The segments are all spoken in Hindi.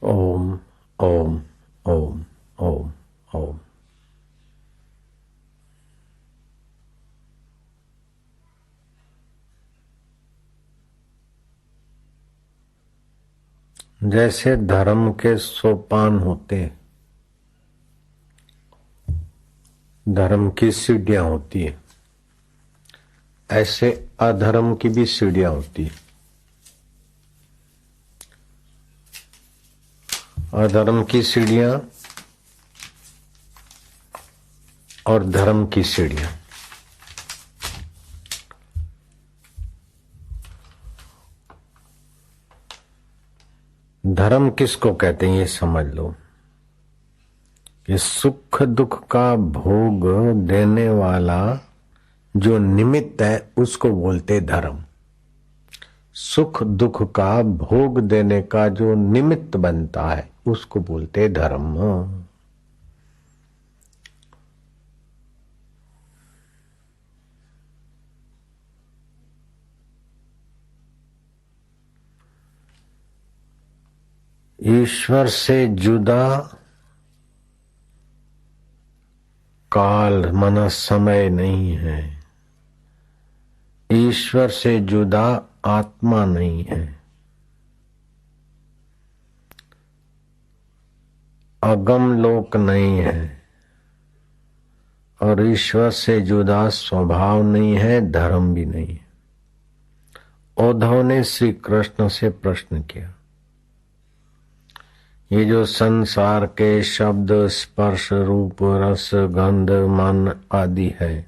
ओम ओम ओम ओम ओम। जैसे धर्म के सोपान होते हैं, धर्म की सीढ़ियां होती है, ऐसे अधर्म की भी सीढ़ियां होती है। अधर्म की सीढ़ियां और धर्म की सीढ़ियां। धर्म किसको कहते हैं ये समझ लो कि सुख दुख का भोग देने वाला जो निमित्त है उसको बोलते धर्म। सुख दुख का भोग देने का जो निमित्त बनता है उसको बोलते धर्म। ईश्वर से जुदा काल माना समय नहीं है, ईश्वर से जुदा आत्मा नहीं है, अगम लोक नहीं है और ईश्वर से जुदा स्वभाव नहीं है, धर्म भी नहीं है। उद्धव ने श्री कृष्ण से प्रश्न किया, ये जो संसार के शब्द स्पर्श रूप रस गंध मन आदि है,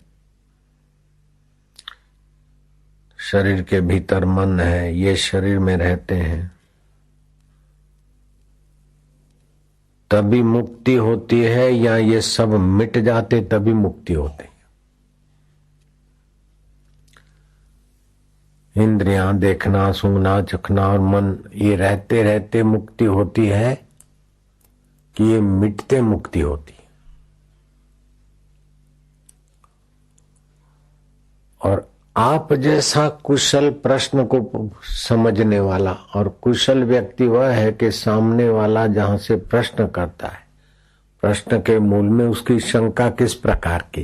शरीर के भीतर मन है, ये शरीर में रहते हैं, तभी मुक्ति होती है या ये सब मिट जाते तभी मुक्ति होती है? इंद्रियां देखना सूंघना चखना और मन ये रहते रहते मुक्ति होती है कि ये मिटते मुक्ति होती है? और आप जैसा कुशल प्रश्न को समझने वाला और कुशल व्यक्ति वह है कि सामने वाला जहां से प्रश्न करता है, प्रश्न के मूल में उसकी शंका किस प्रकार की,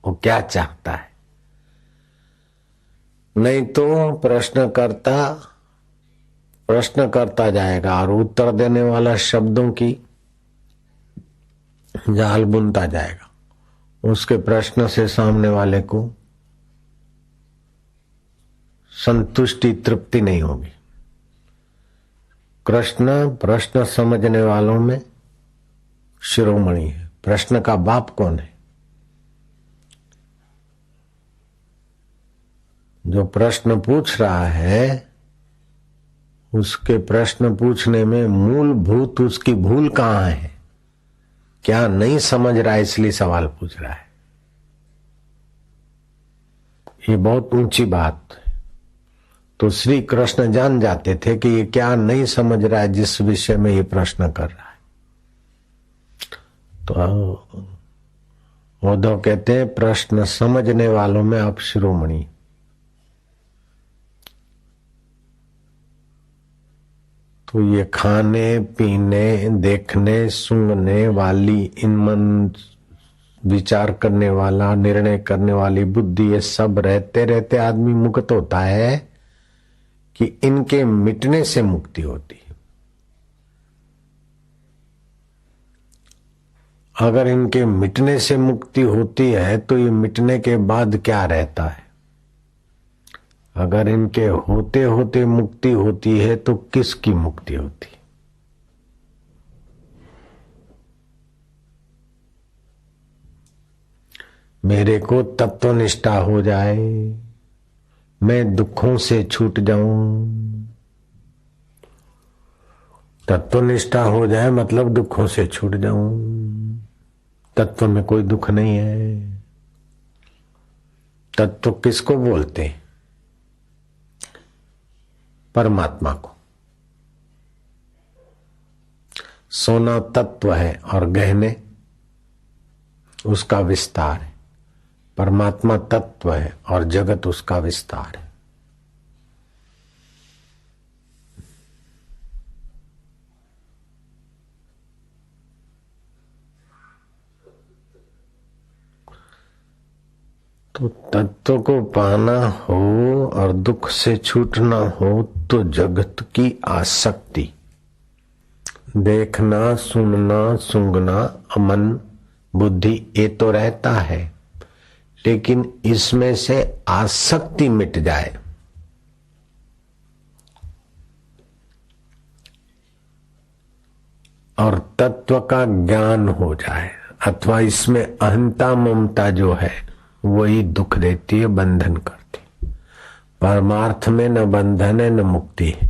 वो क्या चाहता है। नहीं तो प्रश्न करता जाएगा और उत्तर देने वाला शब्दों की जाल बुनता जाएगा, उसके प्रश्न से सामने वाले को संतुष्टि तृप्ति नहीं होगी। कृष्ण प्रश्न समझने वालों में शिरोमणि है। प्रश्न का बाप कौन है? जो प्रश्न पूछ रहा है उसके प्रश्न पूछने में मूलभूत उसकी भूल कहाँ है, क्या नहीं समझ रहा है इसलिए सवाल पूछ रहा है। ये बहुत ऊंची बात है। तो श्री कृष्ण जान जाते थे कि ये क्या नहीं समझ रहा है जिस विषय में ये प्रश्न कर रहा है। तो उद्धव कहते हैं प्रश्न समझने वालों में आप शिरोमणि। तो ये खाने पीने देखने सूंघने वाली इन मन विचार करने वाला निर्णय करने वाली बुद्धि, ये सब रहते रहते आदमी मुक्त होता है कि इनके मिटने से मुक्ति होती है। अगर इनके मिटने से मुक्ति होती है तो ये मिटने के बाद क्या रहता है? अगर इनके होते होते मुक्ति होती है तो किसकी मुक्ति होती है? मेरे को तत्वनिष्ठा हो जाए, मैं दुखों से छूट जाऊं। तत्वनिष्ठा हो जाए मतलब दुखों से छूट जाऊं। तत्व में कोई दुख नहीं है। तत्व किसको बोलते हैं? परमात्मा को। सोना तत्व है और गहने उसका विस्तार है। परमात्मा तत्व है और जगत उसका विस्तार है। तो तत्व को पाना हो और दुख से छूटना हो तो जगत की आसक्ति, देखना, सुनना, सूंघना, मन, बुद्धि, ये तो रहता है, लेकिन इसमें से आसक्ति मिट जाए, और तत्व का ज्ञान हो जाए, अथवा इसमें अहंता ममता जो है वही दुख देती है, बंधन करती। परमार्थ में न बंधन है न मुक्ति है।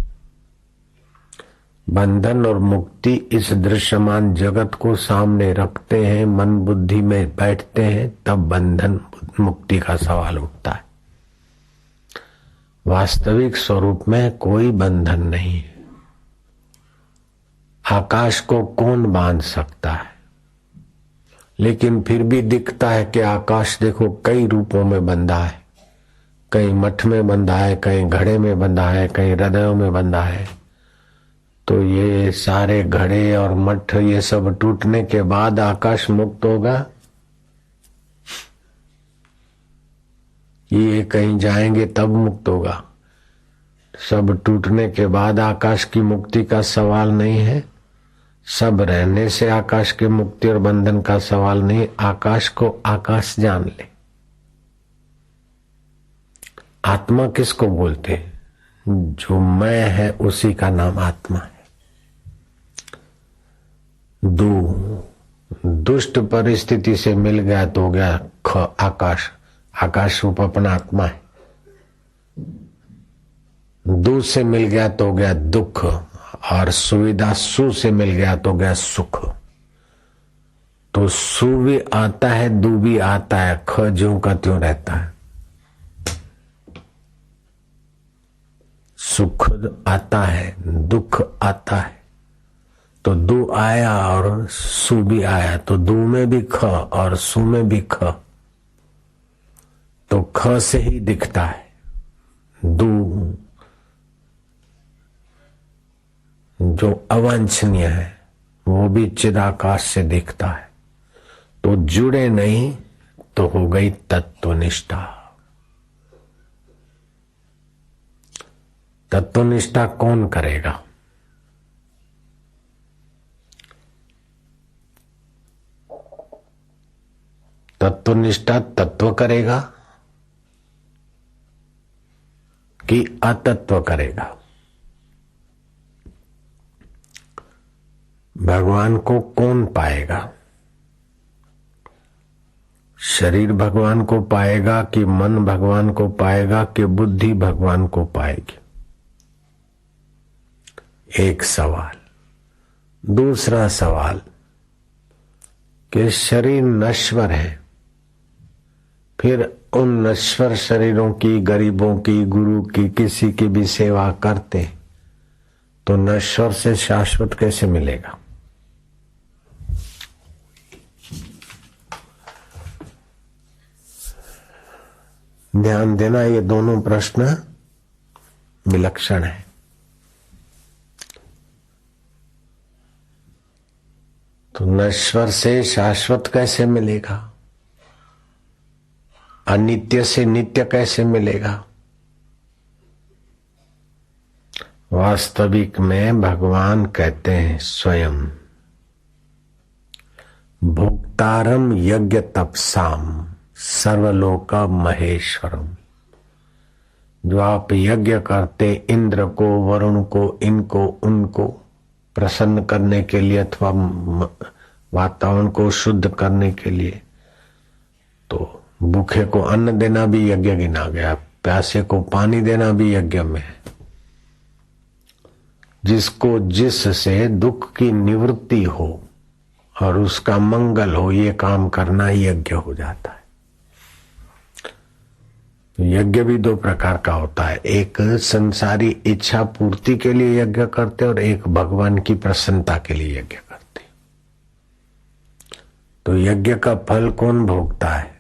बंधन और मुक्ति इस दृश्यमान जगत को सामने रखते हैं, मन बुद्धि में बैठते हैं, तब बंधन मुक्ति का सवाल उठता है। वास्तविक स्वरूप में कोई बंधन नहीं है। आकाश को कौन बांध सकता है? लेकिन फिर भी दिखता है कि आकाश देखो कई रूपों में बंधा है, कहीं मठ में बंधा है, कहीं घड़े में बंधा है, कहीं हृदयों में बंधा है। तो ये सारे घड़े और मठ ये सब टूटने के बाद आकाश मुक्त होगा? ये कहीं जाएंगे तब मुक्त होगा। सब टूटने के बाद आकाश की मुक्ति का सवाल नहीं है, सब रहने से आकाश की मुक्ति और बंधन का सवाल नहीं। आकाश को आकाश जान ले। आत्मा किसको बोलते हैं? जो मैं है उसी का नाम आत्मा है। दुष्ट परिस्थिति से मिल गया तो हो गया आकाश, आकाश रूप अपना आत्मा है। दू से मिल गया तो हो गया दुख, और सुविधा सु से मिल गया तो गया सुख। तो सु भी आता है, दू भी आता है, ख ज्यों का त्यों रहता है। सुख आता है, दुख आता है, तो दू आया और सु भी आया, तो दू में भी ख और सु में भी ख, तो ख से ही दिखता है। दू जो अवांछनीय है वो भी चिदाकाश से दिखता है। तो जुड़े नहीं तो हो गई तत्वनिष्ठा। तत्वनिष्ठा कौन करेगा? तत्वनिष्ठा तत्व करेगा कि अतत्व करेगा? भगवान को कौन पाएगा? शरीर भगवान को पाएगा कि मन भगवान को पाएगा कि बुद्धि भगवान को पाएगी? एक सवाल। दूसरा सवाल कि शरीर नश्वर है, फिर उन नश्वर शरीरों की, गरीबों की, गुरु की, किसी की भी सेवा करते तो नश्वर से शाश्वत कैसे मिलेगा? ध्यान देना, ये दोनों प्रश्न विलक्षण है। तो नश्वर से शाश्वत कैसे मिलेगा? अनित्य से नित्य कैसे मिलेगा? वास्तविक में भगवान कहते हैं स्वयं भोक्तारम यज्ञ तपसाम सर्वलोक महेश्वरम। जो आप यज्ञ करते इंद्र को, वरुण को, इनको उनको प्रसन्न करने के लिए अथवा वातावरण को शुद्ध करने के लिए, तो भूखे को अन्न देना भी यज्ञ गिना गया, प्यासे को पानी देना भी यज्ञ में है। जिसको जिससे दुख की निवृत्ति हो और उसका मंगल हो, ये काम करना यज्ञ हो जाता है। यज्ञ भी दो प्रकार का होता है, एक संसारी इच्छा पूर्ति के लिए यज्ञ करते और एक भगवान की प्रसन्नता के लिए यज्ञ करते। तो यज्ञ का फल कौन भोगता है?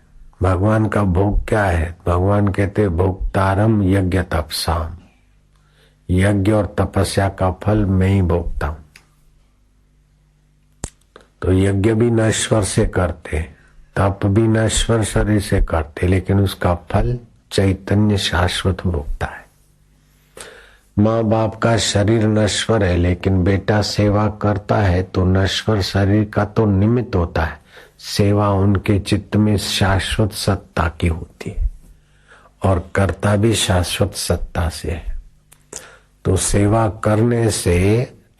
भगवान का भोग क्या है? भगवान कहते भोक्तारम यज्ञ तपसाम, यज्ञ और तपस्या का फल मैं ही भोगता हूं। तो यज्ञ भी नश्वर से करते, तप भी नश्वर शरीर से करते, लेकिन उसका फल चैतन्य शाश्वत भोगता है। माँ बाप का शरीर नश्वर है, लेकिन बेटा सेवा करता है तो नश्वर शरीर का तो निमित्त होता है, सेवा उनके चित्त में शाश्वत सत्ता की होती है और कर्ता भी शाश्वत सत्ता से है। तो सेवा करने से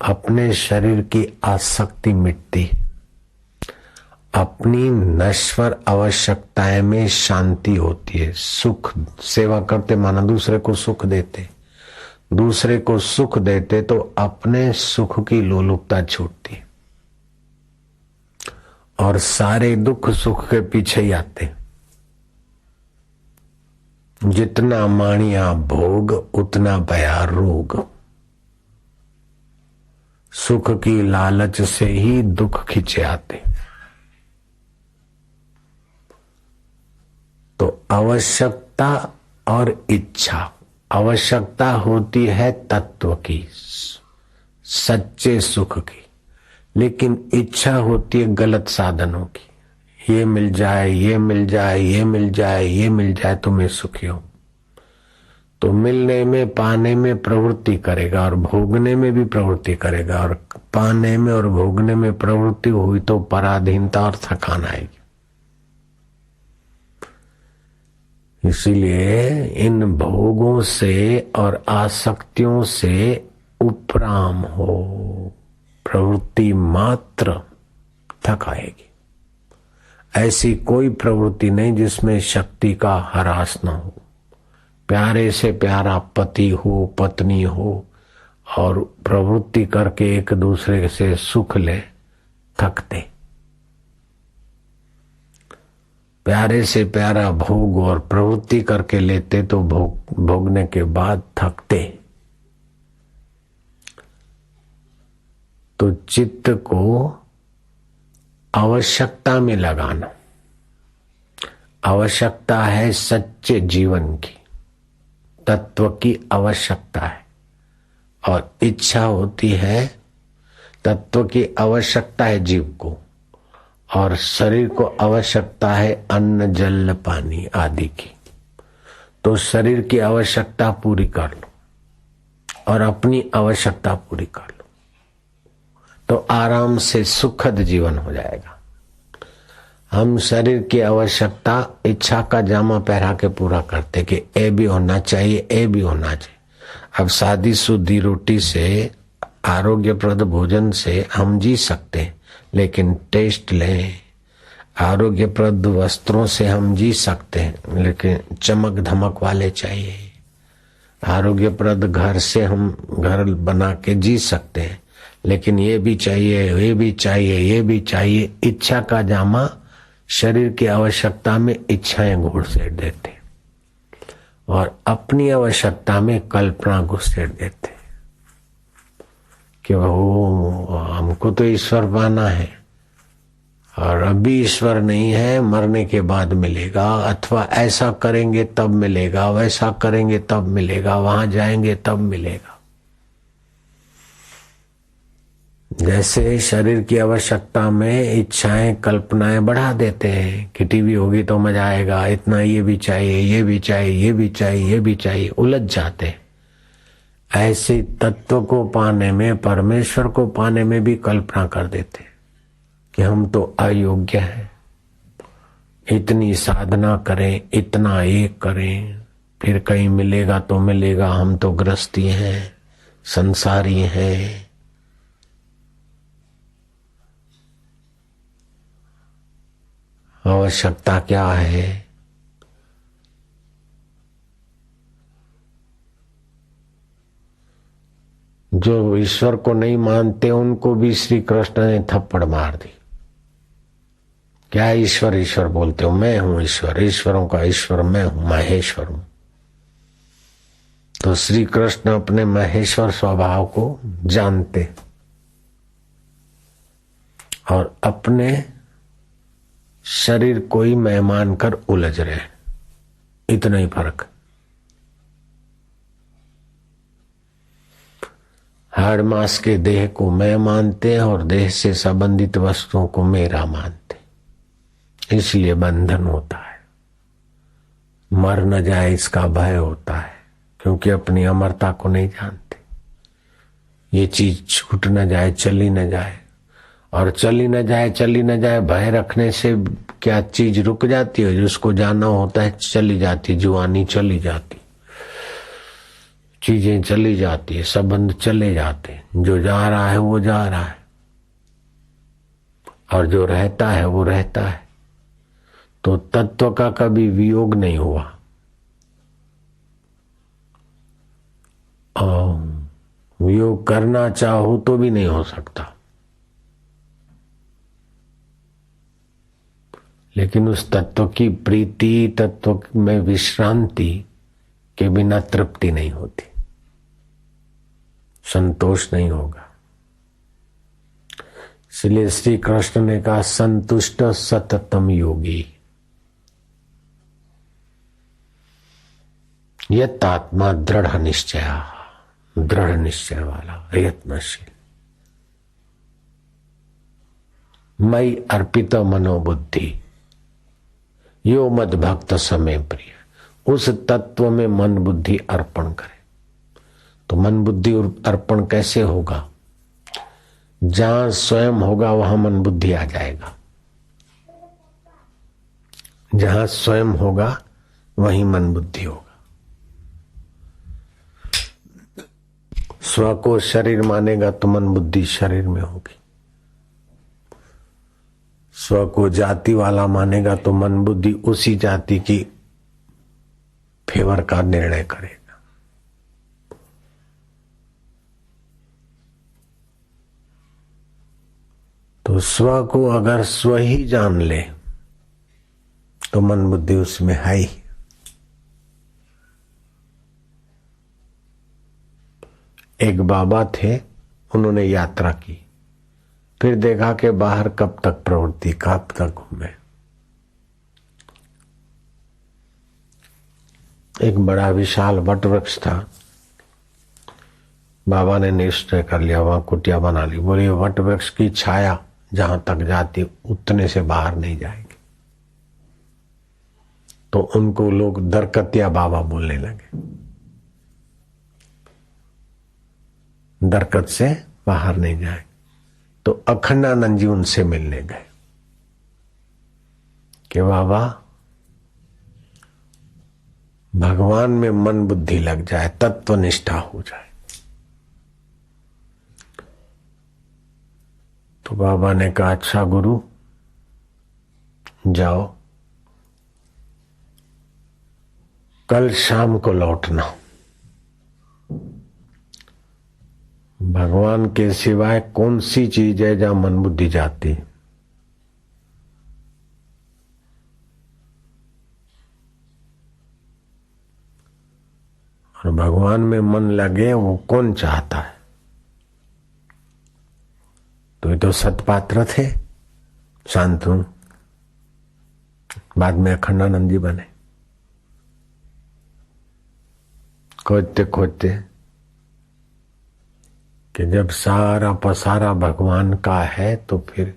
अपने शरीर की आसक्ति मिटती है, अपनी नश्वर आवश्यकताएं में शांति होती है, सुख। सेवा करते माना दूसरे को सुख देते, दूसरे को सुख देते तो अपने सुख की लोलुपता छूटती है और सारे दुख सुख के पीछे ही आते। जितना माणिया भोग उतना भया रोग। सुख की लालच से ही दुख खींचे आते। तो आवश्यकता और इच्छा, आवश्यकता होती है तत्व की, सच्चे सुख की, लेकिन इच्छा होती है गलत साधनों की। ये मिल जाए, ये मिल जाए, ये मिल जाए, ये मिल जाए तो मैं सुखी हूं। तो मिलने में पाने में प्रवृत्ति करेगा और भोगने में भी प्रवृत्ति करेगा, और पाने में और भोगने में प्रवृत्ति हुई तो पराधीनता और थकान आएगी। इसीलिए इन भोगों से और आसक्तियों से उपराम हो, प्रवृत्ति मात्र थकाएगी। ऐसी कोई प्रवृत्ति नहीं जिसमें शक्ति का ह्रास न हो। प्यारे से प्यारा पति हो, पत्नी हो, और प्रवृत्ति करके एक दूसरे से सुख ले, थकते। प्यारे से प्यारा भोग और प्रवृत्ति करके लेते तो भोगने के बाद थकते। तो चित्त को आवश्यकता में लगाना, आवश्यकता है सच्चे जीवन की, तत्व की आवश्यकता है, और इच्छा होती है, तत्व की आवश्यकता है जीव को, और शरीर को आवश्यकता है अन्न जल पानी आदि की। तो शरीर की आवश्यकता पूरी कर लो और अपनी आवश्यकता पूरी कर लो, तो आराम से सुखद जीवन हो जाएगा। हम शरीर की आवश्यकता इच्छा का जामा पहरा के पूरा करते कि ए भी होना चाहिए, ए भी होना चाहिए। अब सादी सूदी रोटी से, आरोग्यप्रद भोजन से हम जी सकते हैं, लेकिन टेस्ट लें, आरोग्यप्रद वस्त्रों से हम जी सकते हैं, लेकिन चमक धमक वाले चाहिए। आरोग्यप्रद घर से हम घर बना के जी सकते हैं, लेकिन ये भी चाहिए, ये भी चाहिए, ये भी चाहिए। इच्छा का जामा शरीर की आवश्यकता में इच्छाएं घुसेड़ देते और अपनी आवश्यकता में कल्पना घुसेड़ देते कि वो हमको तो ईश्वर पाना है, और अभी ईश्वर नहीं है, मरने के बाद मिलेगा, अथवा ऐसा करेंगे तब मिलेगा, वैसा करेंगे तब मिलेगा, वहां जाएंगे तब मिलेगा। जैसे शरीर की आवश्यकता में इच्छाएं कल्पनाएं बढ़ा देते हैं कि टीवी होगी तो मजा आएगा, इतना ये भी चाहिए, ये भी चाहिए, ये भी चाहिए, ये भी चाहिए, उलझ जाते हैं। ऐसे तत्व को पाने में, परमेश्वर को पाने में भी कल्पना कर देते कि हम तो अयोग्य हैं, इतनी साधना करें, इतना एक करें, फिर कहीं मिलेगा तो मिलेगा, हम तो गृहस्थी हैं, संसारी हैं। आवश्यकता क्या है? जो ईश्वर को नहीं मानते उनको भी श्री कृष्ण ने थप्पड़ मार दी। क्या ईश्वर ईश्वर बोलते हो? मैं हूं ईश्वर, ईश्वरों का ईश्वर मैं हूं, महेश्वर हूं। तो श्री कृष्ण अपने महेश्वर स्वभाव को जानते और अपने शरीर को ही मैं मानकर उलझ रहे, इतना ही फर्क। हाड़ मास के देह को मैं मानते हैं और देह से संबंधित वस्तुओं को मेरा मानते। इसलिए बंधन होता है। मर न जाए इसका भय होता है, क्योंकि अपनी अमरता को नहीं जानते। ये चीज छूट न जाए, चली न जाए, और चली न जाए भय रखने से क्या चीज रुक जाती है? जिसको जाना होता है चली जाती, जुआनी चली जाती, चीजें चली जाती है, संबंध चले जाते। जो जा रहा है वो जा रहा है, और जो रहता है वो रहता है। तो तत्व का कभी वियोग नहीं हुआ। और वियोग करना चाहो तो भी नहीं हो सकता। लेकिन उस तत्व की प्रीति, तत्व में विश्रांति के बिना तृप्ति नहीं होती, संतोष नहीं होगा। इसलिए श्री कृष्ण ने कहा संतुष्ट सततम योगी, यत आत्मा दृढ़ निश्चय, दृढ़ निश्चय वाला प्रयत्नशील, मई अर्पित मनोबुद्धि, यो मद भक्त समय प्रिय। उस तत्व में मन बुद्धि अर्पण करे। तो मन बुद्धि अर्पण कैसे होगा? जहां स्वयं होगा वहां मन बुद्धि आ जाएगा। जहां स्वयं होगा वहीं मन बुद्धि होगा। स्व को शरीर मानेगा तो मन बुद्धि शरीर में होगी। स्व को जाति वाला मानेगा तो मन बुद्धि उसी जाति की फेवर का निर्णय करेगा। तो स्व को अगर स्व ही जान ले तो मन बुद्धि उसमें है ही। एक बाबा थे, उन्होंने यात्रा की, फिर देखा कि बाहर कब तक प्रवृत्ति, कब तक घूमे। एक बड़ा विशाल वट वृक्ष था, बाबा ने निश्चय कर लिया, वहां कुटिया बना ली। बोले वट वृक्ष की छाया जहां तक जाती उतने से बाहर नहीं जाएगी। तो उनको लोग दरकतिया बाबा बोलने लगे। दरकत से बाहर नहीं जाए। तो अखंडानंद जी उनसे मिलने गए कि बाबा भगवान में मन बुद्धि लग जाए, तत्व निष्ठा हो जाए। तो बाबा ने कहा अच्छा गुरु जाओ, कल शाम को लौटना। भगवान के सिवाय कौन सी चीज है जहां मन बुद्धि जाती? और भगवान में मन लगे वो कौन चाहता है? तो ये तो सतपात्र थे, शांतनु, बाद में अखंडानंद जी बने। खोजते खोजते कि जब सारा पसारा भगवान का है तो फिर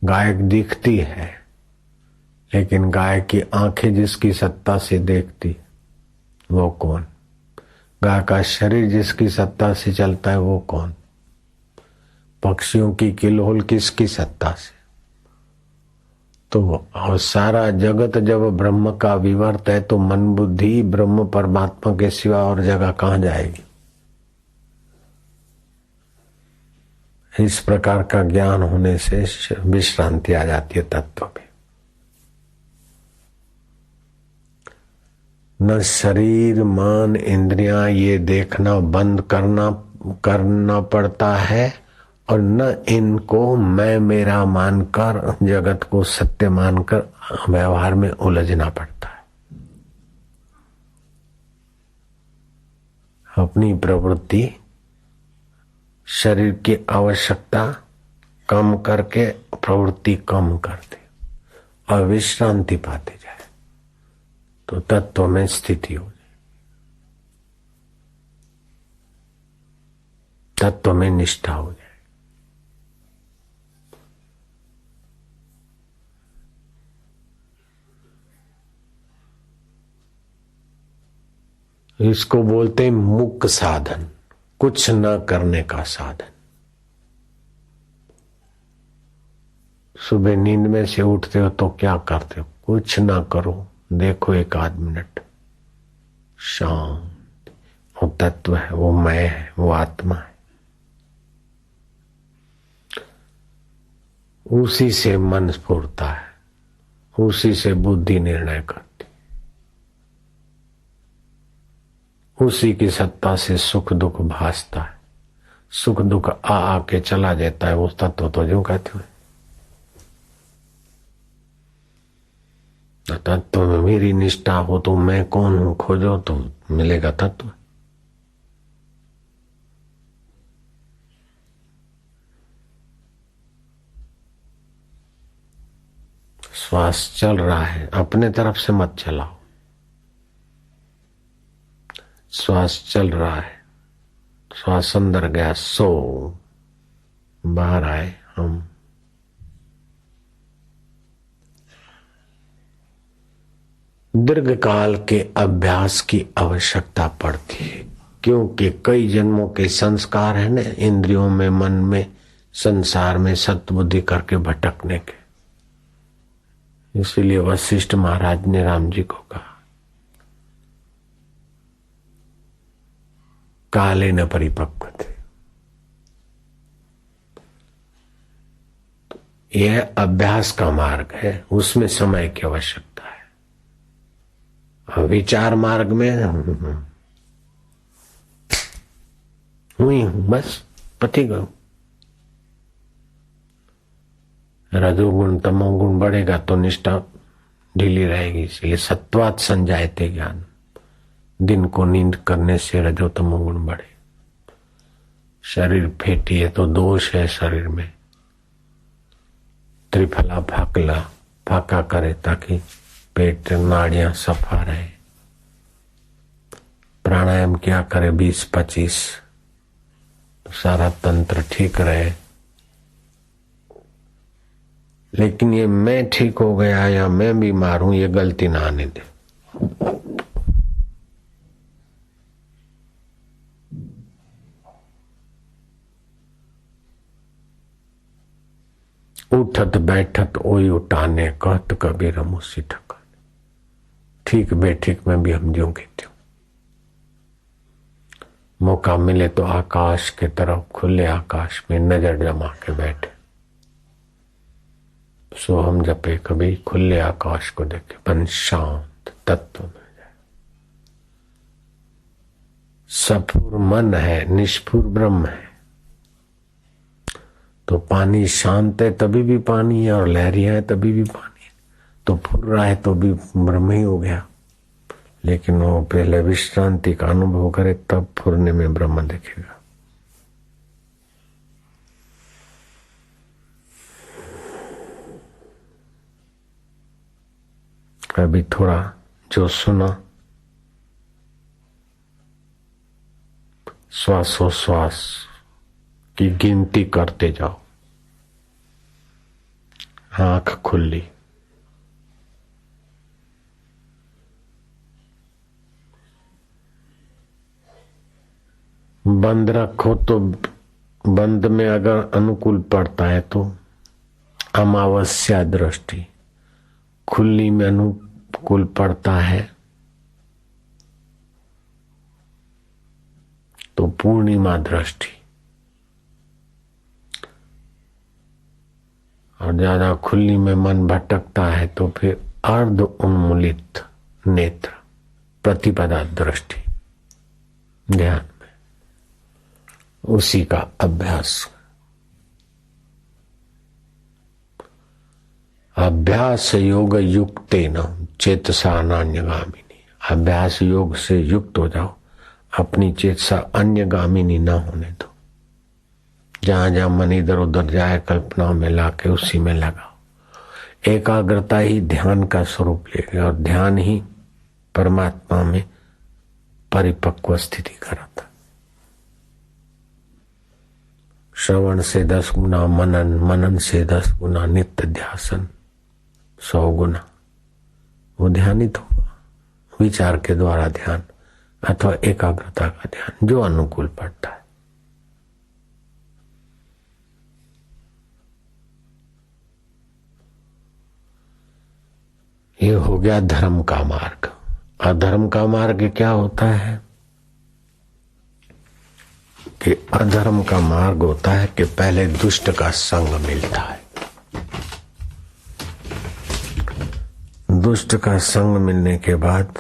गाय दिखती है, लेकिन गाय की आंखें जिसकी सत्ता से देखती वो कौन? गाय का शरीर जिसकी सत्ता से चलता है वो कौन? पक्षियों की किलोल किसकी सत्ता से? तो और सारा जगत जब ब्रह्म का विवर्त है तो मन बुद्धि ब्रह्म परमात्मा के सिवा और जगह कहां जाएगी? इस प्रकार का ज्ञान होने से विश्रांति आ जाती है तत्व में। न शरीर मन इंद्रियां ये देखना बंद करना पड़ता है, और न इनको मैं मेरा मानकर जगत को सत्य मानकर व्यवहार में उलझना पड़ता है। अपनी प्रवृत्ति शरीर की आवश्यकता कम करके प्रवृत्ति कम करते और विश्रांति पाते जाए तो तत्व में स्थिति हो जाए, तत्व में निष्ठा हो जाए। इसको बोलते हैं मुक साधन, कुछ न करने का साधन। सुबह नींद में से उठते हो तो क्या करते हो? कुछ ना करो, देखो एक आध मिनट, शांत। वो तत्व है, वो मैं है, वो आत्मा है। उसी से मन स्फुरता है, उसी से बुद्धि निर्णय करती, उसी की सत्ता से सुख दुख भासता है। सुख दुख आ आके चला जाता है, वो तत्व तो जो कहते हैं तत्व में मेरी निष्ठा हो तो मैं कौन हूं खोजो तो मिलेगा तत्व। श्वास चल रहा है, अपने तरफ से मत चलाओ। श्वास चल रहा है, श्वास अंदर गया सो, बाहर आए हम। दीर्घ काल के अभ्यास की आवश्यकता पड़ती है, क्योंकि कई जन्मों के संस्कार है ना, इंद्रियों में, मन में, संसार में सत्बुद्धि करके भटकने के। इसलिए वशिष्ठ महाराज ने राम जी को कहा, काले न परिपक्व थे। यह अभ्यास का मार्ग है, उसमें समय की आवश्यकता है। विचार मार्ग में हुई हूं, बस पति गयो। रजोगुण तमोगुण बढ़ेगा तो निष्ठा ढीली रहेगी। इसलिए सत्वात संजायते ज्ञान, दिन को नींद करने से रजो तमोगुण बढ़े। शरीर फेटी है तो दोष है शरीर में, त्रिफला फाकला फाका करे ताकि पेट नाड़ियां सफा रहे। प्राणायाम क्या करे 20-25, सारा तंत्र ठीक रहे। लेकिन ये मैं ठीक हो गया या मैं बीमार हूं, ये गलती ना आने दे। उठत बैठत ओई उठाने, कहत कबीर मुसी ठकाने। ठीक बेठीक में भी हम ज्यों के त्यों। मौका मिले तो आकाश के तरफ, खुले आकाश में नजर जमा के बैठे। सो हम जपे कभी खुले आकाश को देखे, मन शांत तत्व में जाए। सफुर मन है, निष्फुर ब्रह्म है। तो पानी शांत है तभी भी पानी है, और लहरिया है तभी भी पानी है। तो फुर रहा है तो भी ब्रह्म ही हो गया। लेकिन वो पहले विश्रांति का अनुभव करे तब फुरने में ब्रह्म दिखेगा। अभी थोड़ा जो सुना, श्वासोश्वास की गिनती करते जाओ। आंख खुली, बंद रखो तो बंद में अगर अनुकूल पड़ता है तो अमावस्या दृष्टि, खुली में अनुकूल पड़ता है तो पूर्णिमा दृष्टि, और ज्यादा खुली में मन भटकता है तो फिर अर्ध उन्मूलित नेत्र, प्रतिपदा दृष्टि, ध्यान में। उसी का अभ्यास। अभ्यास योग युक्तेन चेतसा नान्यगामिनी। अभ्यास योग से युक्त हो जाओ, अपनी चेतसा अन्यगामिनी न होने दो। जहां जहां मन इधर उधर जाए कल्पनाओं में लाके उसी में लगाओ। एकाग्रता ही ध्यान का स्वरूप लेगी, और ध्यान ही परमात्मा में परिपक्व स्थिति कराता। श्रवण से 10 गुना मनन, मनन से 10 गुना नित्य ध्यासन, 100 गुना वो ध्यानित होगा। विचार के द्वारा ध्यान, अथवा एकाग्रता का ध्यान, जो अनुकूल पड़ता है। ये हो गया धर्म का मार्ग। अधर्म का मार्ग क्या होता है कि अधर्म का मार्ग होता है कि पहले दुष्ट का संग मिलता है। दुष्ट का संग मिलने के बाद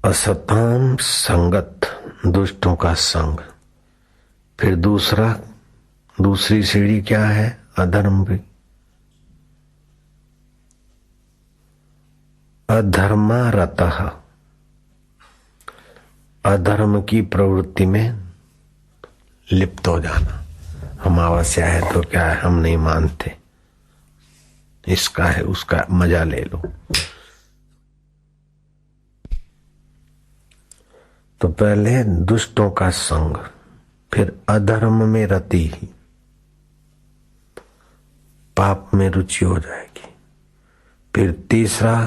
असताम संगत, दुष्टों का संग। फिर दूसरी सीढ़ी क्या है? अधर्म भी। अधर्मारतः, अधर्म की प्रवृत्ति में लिप्त हो जाना। अमावस्या है तो क्या है, हम नहीं मानते, इसका है उसका मजा ले लो। तो पहले दुष्टों का संग, फिर अधर्म में रति ही, पाप में रुचि हो जाएगी। फिर तीसरा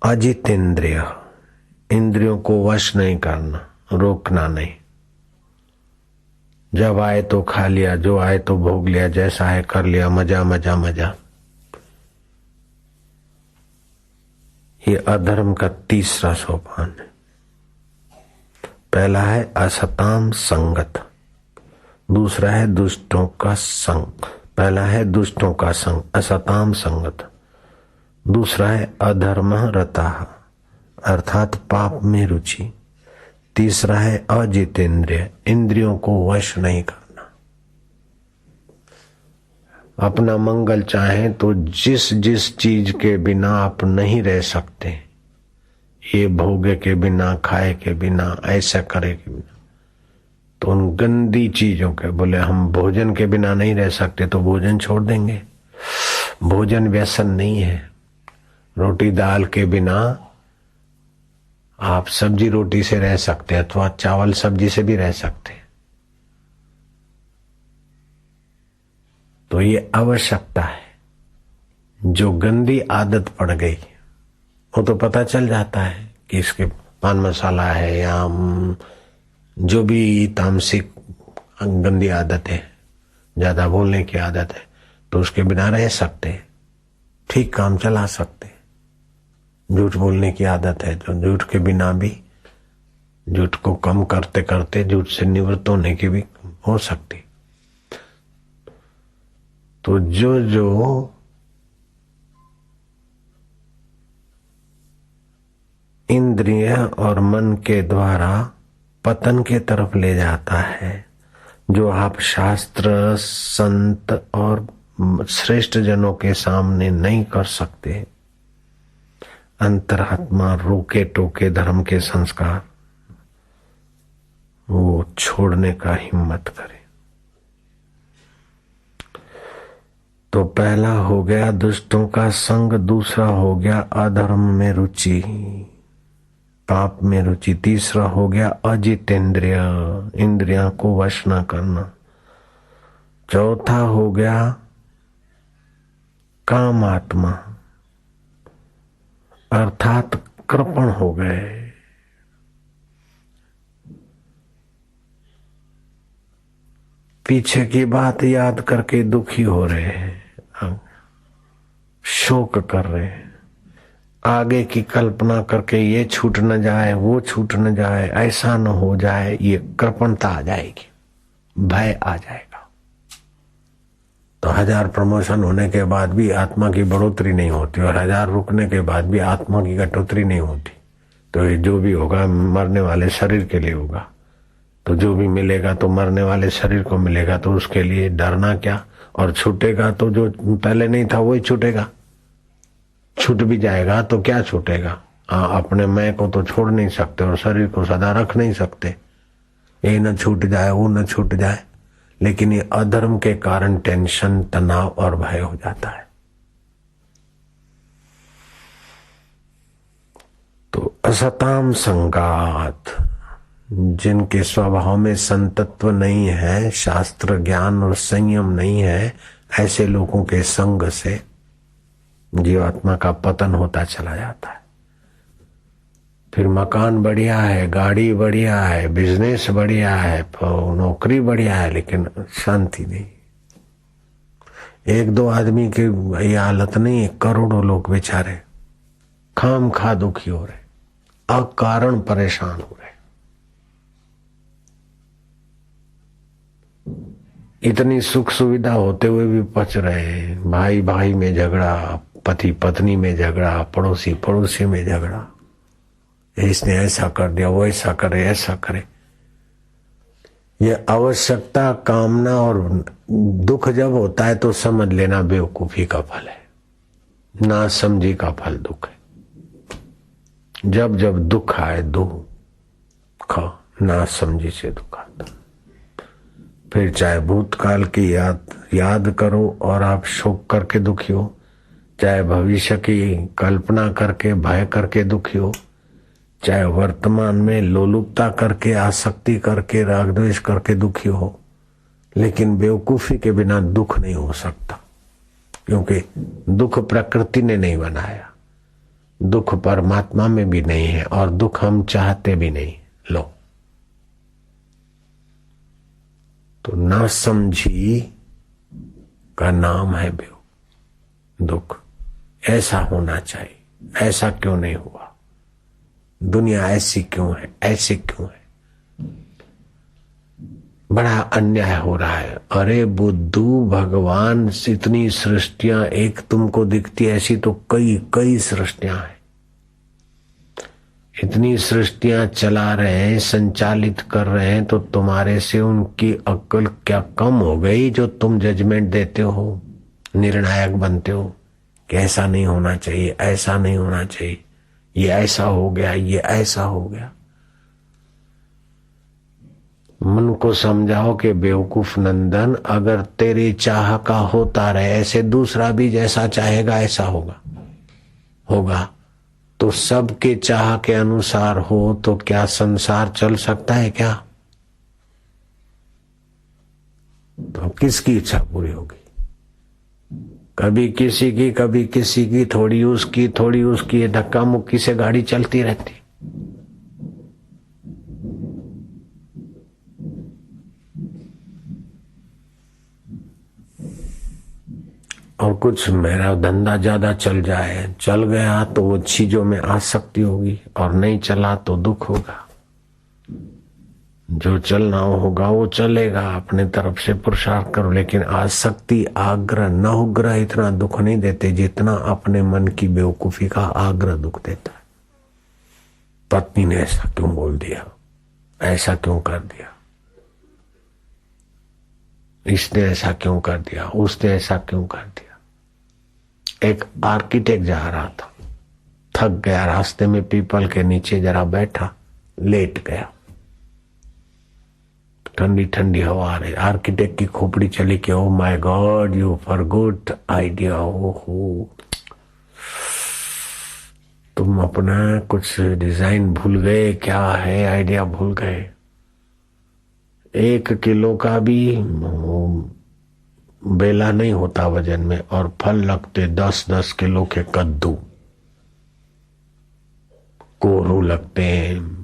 अजितेंद्रिय, इंद्रियों को वश नहीं करना, रोकना नहीं। जब आए तो खा लिया, जो आए तो भोग लिया, जैसा है कर लिया, मजा मजा मजा। ये अधर्म का तीसरा सोपान है। पहला है असताम संगत, दूसरा है दुष्टों का संग। पहला है दुष्टों का संग, असताम संगत। दूसरा है अधर्म रता, अर्थात पाप में रुचि। तीसरा है अजितेंद्रिय, इंद्रियों को वश नहीं करना। अपना मंगल चाहे तो जिस जिस चीज के बिना आप नहीं रह सकते, ये भोगे के बिना, खाए के बिना, ऐसा करे के बिना, तो उन गंदी चीजों के, बोले हम भोजन के बिना नहीं रह सकते तो भोजन छोड़ देंगे। भोजन व्यसन नहीं है। रोटी दाल के बिना आप सब्जी रोटी से रह सकते हैं, अथवा चावल सब्जी से भी रह सकते हैं। तो ये आवश्यकता है। जो गंदी आदत पड़ गई वो तो पता चल जाता है कि इसके पान मसाला है या जो भी तामसिक गंदी आदत है, ज्यादा बोलने की आदत है, तो उसके बिना रह सकते हैं, ठीक काम चला सकते हैं। झूठ बोलने की आदत है, तो झूठ के बिना भी, झूठ को कम करते करते झूठ से निवृत्त होने की भी हो सकती। तो जो इंद्रिय और मन के द्वारा पतन के तरफ ले जाता है, जो आप शास्त्र, संत और श्रेष्ठ जनों के सामने नहीं कर सकते, अंतरात्मा रोके टोके धर्म के संस्कार, वो छोड़ने का हिम्मत करे। तो पहला हो गया दुष्टों का संग, दूसरा हो गया अधर्म में रुचि, पाप में रुचि। तीसरा हो गया अजितेंद्रिय, इंद्रियों को वश न करना। चौथा हो गया कामात्मा, अर्थात कृपण हो गए। पीछे की बात याद करके दुखी हो रहे हैं, शोक कर रहे हैं, आगे की कल्पना करके ये छूट न जाए, वो छूट न जाए, ऐसा न हो जाए, ये कृपणता आ जाएगी, भय आ जाएगा। तो 1000 प्रमोशन होने के बाद भी आत्मा की बढ़ोतरी नहीं होती, और 1000 रुकने के बाद भी आत्मा की कटौती नहीं होती। तो ये जो भी होगा मरने वाले शरीर के लिए होगा। तो जो भी मिलेगा तो मरने वाले शरीर को मिलेगा, तो उसके लिए डरना क्या। और छूटेगा तो जो पहले नहीं था वही छूटेगा। छूट भी जाएगा तो क्या छूटेगा। अपने मैं को तो छोड़ नहीं सकते और शरीर को सदा रख नहीं सकते। ये न छूट जाए, वो न छूट जाए, लेकिन ये अधर्म के कारण टेंशन, तनाव और भय हो जाता है। तो असताम संगात, जिनके स्वभाव में संतत्व नहीं है, शास्त्र ज्ञान और संयम नहीं है, ऐसे लोगों के संग से जीवात्मा का पतन होता चला जाता है। फिर मकान बढ़िया है, गाड़ी बढ़िया है, बिजनेस बढ़िया है, नौकरी बढ़िया है, लेकिन शांति नहीं। एक दो आदमी की ये हालत नहीं है, करोड़ों लोग बेचारे खाम खा दुखी हो रहे, अकारण परेशान हो रहे। इतनी सुख सुविधा होते हुए भी पच रहे हैं। भाई भाई में झगड़ा, पति पत्नी में झगड़ा, पड़ोसी पड़ोसी में झगड़ा, इसने ऐसा कर दिया, वो ऐसा करे, ऐसा करे। ये आवश्यकता, कामना और दुख जब होता है तो समझ लेना बेवकूफी का फल है, ना समझी का फल दुख है। जब जब दुख आए, दुख ना समझी से दुख आता। फिर चाहे भूतकाल की याद करो और आप शोक करके दुखी हो, चाहे भविष्य की कल्पना करके भय करके दुखी हो, चाहे वर्तमान में लोलुपता करके, आसक्ति करके, राग द्वेष करके दुखी हो, लेकिन बेवकूफी के बिना दुख नहीं हो सकता। क्योंकि दुख प्रकृति ने नहीं बनाया, दुख परमात्मा में भी नहीं है, और दुख हम चाहते भी नहीं। लो, तो ना समझी का नाम है दुख। ऐसा होना चाहिए, ऐसा क्यों नहीं हुआ, दुनिया ऐसी क्यों है, ऐसी क्यों है, बड़ा अन्याय हो रहा है। अरे बुद्धू, भगवान इतनी सृष्टियां एक तुमको दिखती ऐसी तो कई कई सृष्टियां हैं। इतनी सृष्टियां चला रहे हैं, संचालित कर रहे हैं, तो तुम्हारे से उनकी अक्ल क्या कम हो गई जो तुम जजमेंट देते हो, निर्णायक बनते हो कि ऐसा नहीं होना चाहिए, ऐसा नहीं होना चाहिए, ये ऐसा हो गया, ये ऐसा हो गया। मन को समझाओ कि बेवकूफ नंदन, अगर तेरी चाह का होता रहे ऐसे, दूसरा भी जैसा चाहेगा ऐसा होगा। तो सबके चाह के अनुसार हो तो क्या संसार चल सकता है क्या? तो किसकी इच्छा पूरी होगी? कभी किसी की, कभी किसी की, थोड़ी उसकी, थोड़ी उसकी, धक्का मुक्की से गाड़ी चलती रहती। और कुछ मेरा धंधा ज्यादा चल जाए, चल गया तो वो चीजों में आसक्ति होगी, और नहीं चला तो दुख होगा। जो चलना होगा वो चलेगा, अपने तरफ से पुरुषार्थ करो, लेकिन आसक्ति, आग्रह, नहुग्रह इतना दुख नहीं देते जितना अपने मन की बेवकूफी का आग्रह दुख देता है। पत्नी ने ऐसा क्यों बोल दिया, ऐसा क्यों कर दिया, इसने ऐसा क्यों कर दिया, उसने ऐसा क्यों कर दिया। एक आर्किटेक्ट जा रहा था, थक गया, रास्ते में पीपल के नीचे जरा बैठा, लेट गया। ठंडी ठंडी हवा आ रही, आर्किटेक्ट की खोपड़ी चली कि oh my God, you forgot idea. ओहो, तुम अपना कुछ डिजाइन भूल गए, क्या है आइडिया भूल गए। 1 किलो का भी बेला नहीं होता वजन में, और फल लगते 10-10 किलो के कद्दू, कोरू लगते हैं,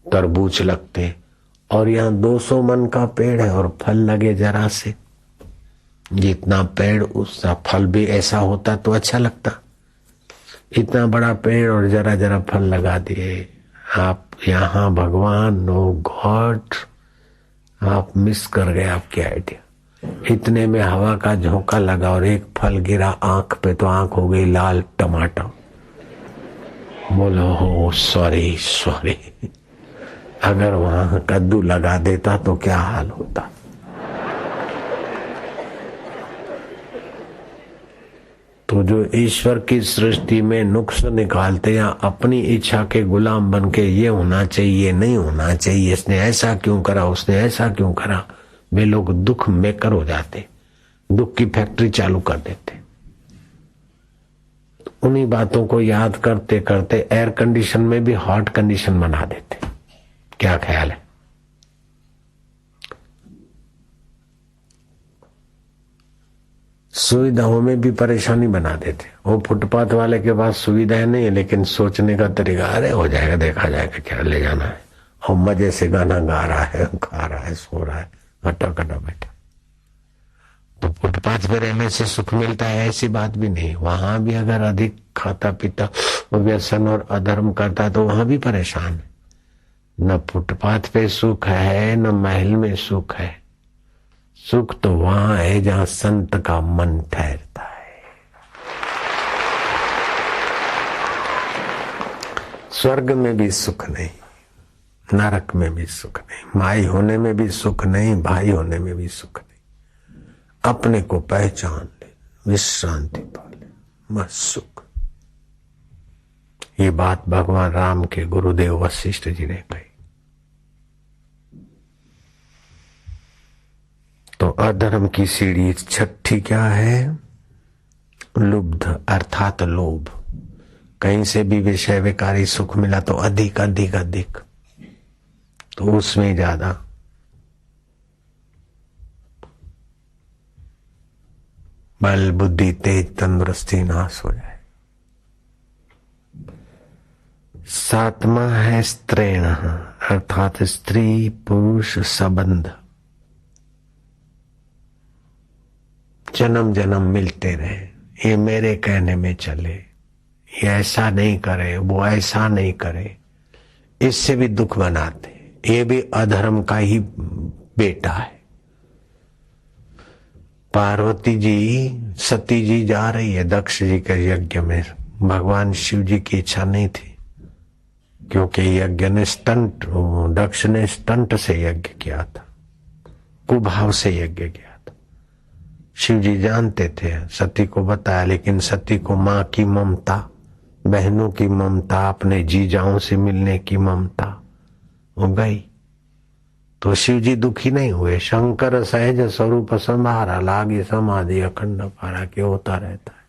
तरबूज लगते, और यहाँ 200 मन का पेड़ है और फल लगे जरा से। जितना पेड़ उसका फल भी ऐसा होता तो अच्छा लगता। इतना बड़ा पेड़ और जरा जरा फल लगा दिए आप यहाँ। भगवान, नो गॉड, आप मिस कर गए आपकी आइडिया। इतने में हवा का झोंका लगा और एक फल गिरा आंख पे, तो आंख हो गई लाल टमाटर। बोलो हो सॉरी सॉरी, अगर वहां कद्दू लगा देता तो क्या हाल होता। तो जो ईश्वर की सृष्टि में नुक्स निकालते या अपनी इच्छा के गुलाम बन के ये होना चाहिए, नहीं होना चाहिए, इसने ऐसा क्यों करा, उसने ऐसा क्यों करा, वे लोग दुख मेकर हो जाते, दुख की फैक्ट्री चालू कर देते। उन्हीं बातों को याद करते करते एयर कंडीशन में भी हॉट कंडीशन बना देते। क्या ख्याल है? सुविधाओं में भी परेशानी बना देते। वो फुटपाथ वाले के पास सुविधाएं नहीं है, लेकिन सोचने का तरीका, अरे हो जाएगा, देखा जाएगा, क्या ले जाना है, और मजे से गाना गा रहा है, खा रहा है, सो रहा है, हटा कटा बैठा। तो फुटपाथ पे रहने से सुख मिलता है ऐसी बात भी नहीं। वहां भी अगर अधिक खाता पीता व्यसन और अधर्म करता तो वहां भी परेशान है। न फुटपाथ पे सुख है, न महल में सुख है। सुख तो वहां है जहां संत का मन ठहरता है। स्वर्ग में भी सुख नहीं, नरक में भी सुख नहीं, माई होने में भी सुख नहीं, भाई होने में भी सुख नहीं। अपने को पहचान ले, विश्रांति पा ले, बस सुख। ये बात भगवान राम के गुरुदेव वशिष्ठ जी ने कही। तो अधर्म की सीढ़ी छठी क्या है? लुब्ध अर्थात लोभ। कहीं से भी विषय विकारी सुख मिला तो अधिक अधिक अधिक, तो उसमें ज्यादा। बल बुद्धि तेज तंदुरुस्ती नाश हो जाए। सातवां है स्त्रीण अर्थात स्त्री पुरुष संबंध। जन्म जन्म मिलते रहे, ये मेरे कहने में चले, ये ऐसा नहीं करे, वो ऐसा नहीं करे, इससे भी दुख बनाते। ये भी अधर्म का ही बेटा है। पार्वती जी, सती जी जा रही है दक्ष जी के यज्ञ में। भगवान शिव जी की इच्छा नहीं थी, क्योंकि यज्ञ ने दक्ष ने स्टंट से यज्ञ किया था, कुभाव से यज्ञ किया। शिव जी जानते थे, सती को बताया, लेकिन सती को माँ की ममता, बहनों की ममता, अपने जीजाओं से मिलने की ममता हो गई। तो शिव जी दुखी नहीं हुए। शंकर सहज स्वरूप संभारा, लागी समाधि अखंड पारा के होता रहता है।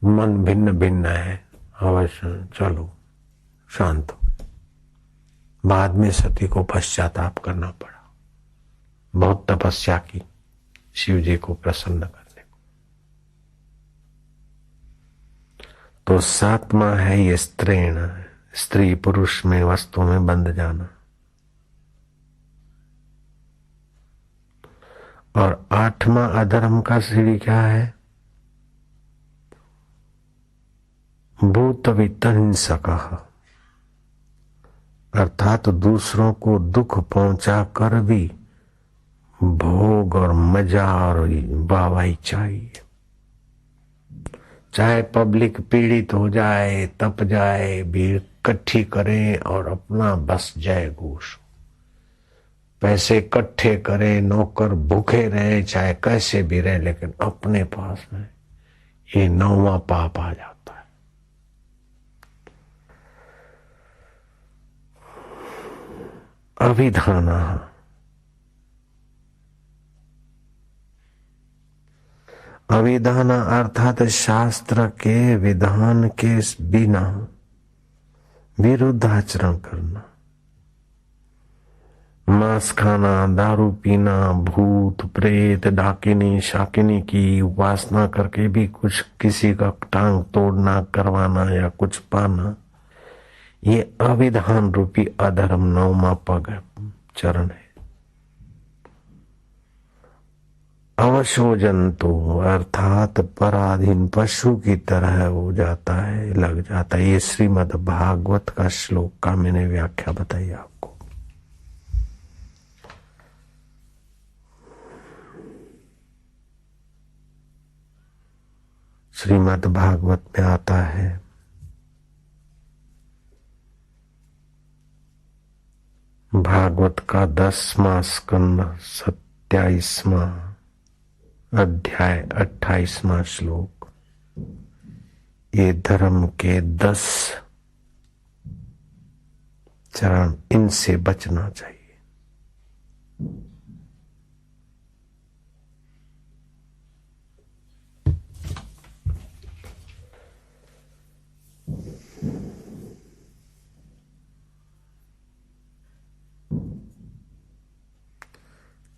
मन भिन्न भिन्न है, अवश्य चलो शांत हो। बाद में सती को पश्चाताप करना पड़ा, बहुत तपस्या की शिव जी को प्रसन्न करने को। तो सातवां है ये स्त्रीण, स्त्री पुरुष में वस्तु में बंध जाना। और आठवां अधर्म का सीढ़ी क्या है? भूत वितहिंसक अर्थात दूसरों को दुख पहुंचा कर भी भोग और मजा और वाहवाही चाहिए। चाहे पब्लिक पीड़ित हो जाए, तप जाए, भीड़ इकट्ठी करे और अपना बस जय घोष, पैसे इकट्ठे करे, नौकर भूखे रहे, चाहे कैसे भी रहे, लेकिन अपने पास में ये नौवां पाप आ जाता है। अभिधाना अविधान अर्थात शास्त्र के विधान के बिना विरुद्ध आचरण करना। मांस खाना, दारू पीना, भूत प्रेत डाकिनी शाकिनी की उपासना करके भी कुछ किसी का टांग तोड़ना, करवाना या कुछ पाना, ये अविधान रूपी अधर्म नौवां पग चरण है। अवशो जंतु अर्थात पराधीन पशु की तरह हो जाता है, लग जाता है। ये श्रीमद् भागवत का श्लोक का मैंने व्याख्या बताई आपको। श्रीमद् भागवत में आता है, भागवत का 10वां स्कंद 27वां अध्याय 28वां श्लोक। ये धर्म के 10 चरण, इनसे बचना चाहिए।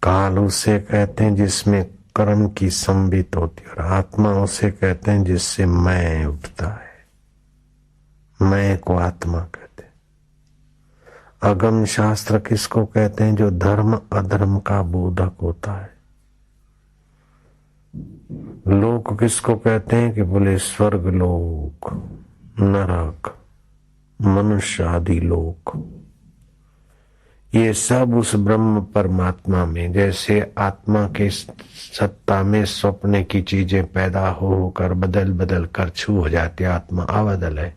काल उसे कहते हैं जिसमें कर्म की संबित होती है, और आत्मा उसे कहते हैं जिससे मैं उठता है। मैं को आत्मा कहते हैं। अगम शास्त्र किसको कहते हैं? जो धर्म अधर्म का बोधक होता है। लोक किसको कहते हैं? कि बोले स्वर्ग लोक, नरक, मनुष्य आदि लोक, ये सब उस ब्रह्म परमात्मा में, जैसे आत्मा के सत्ता में स्वप्न की चीजें पैदा होकर बदल बदल कर छू हो जाती, आत्मा अबदल है,